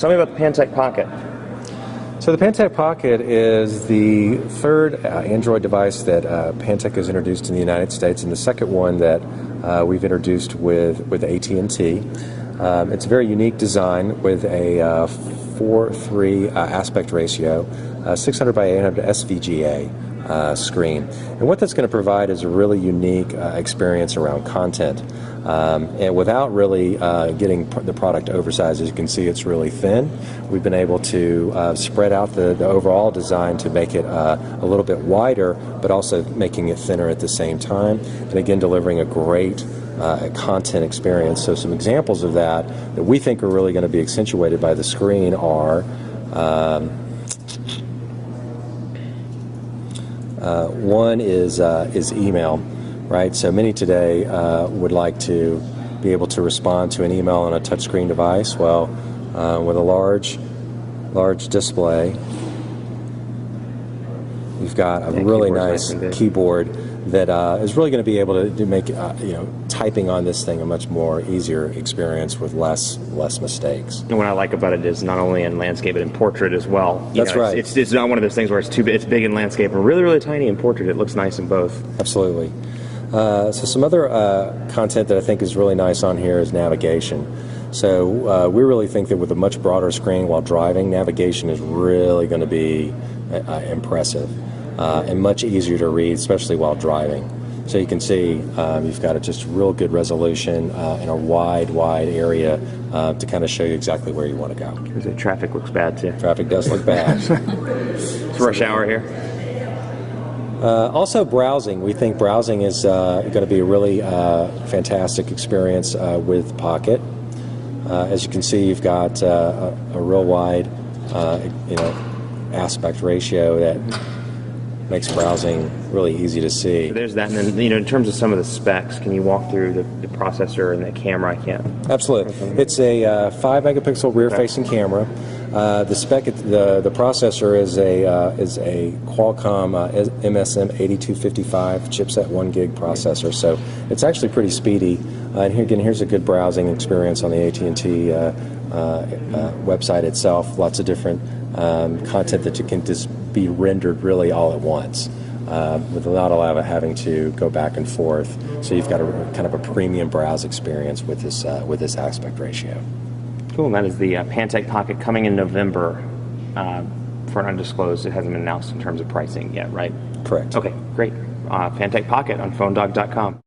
Tell me about the Pantech Pocket. So the Pantech Pocket is the third Android device that Pantech has introduced in the United States, and the second one that we've introduced with AT&T. It's a very unique design with a 4:3 aspect ratio, 600 by 800 SVGA screen. And what that's going to provide is a really unique experience around content. And without really getting the product oversized, as you can see, it's really thin. We've been able to spread out the overall design to make it a little bit wider, but also making it thinner at the same time, and again delivering a great content experience. So some examples of that we think are really going to be accentuated by the screen are one is email. Right, so many today would like to be able to respond to an email on a touchscreen device. Well, with a large display, you've got a really nice keyboard that is really going to be able to make typing on this thing a much more easier experience with less mistakes. And what I like about it is not only in landscape but in portrait as well. That's right. It's not one of those things where it's too big. It's big in landscape and really tiny in portrait. It looks nice in both. Absolutely. So some other content that I think is really nice on here is navigation. So we really think that with a much broader screen while driving, navigation is really going to be impressive and much easier to read, especially while driving. So you can see you've got just real good resolution in a wide area to kind of show you exactly where you want to go. The traffic looks bad too. Traffic does look bad. It's rush hour here. Also browsing. We think browsing is going to be a really fantastic experience with Pocket. As you can see, you've got a real wide aspect ratio that makes browsing really easy to see. So there's that, and then in terms of some of the specs, can you walk through the processor and the camera? I can't. Absolutely. It's a 5 megapixel rear-facing camera. The spec, the processor is a Qualcomm MSM 8255 chipset 1 gig processor, so it's actually pretty speedy. And here again, here's a good browsing experience on the AT&T website itself. Lots of different content that you can just be rendered really all at once, with not a lot of having to go back and forth. So you've got a kind of a premium browse experience with this aspect ratio. Cool, and that is the Pantech Pocket coming in November for an undisclosed. It hasn't been announced in terms of pricing yet, right? Correct. Okay, great. Pantech Pocket on PhoneDog.com.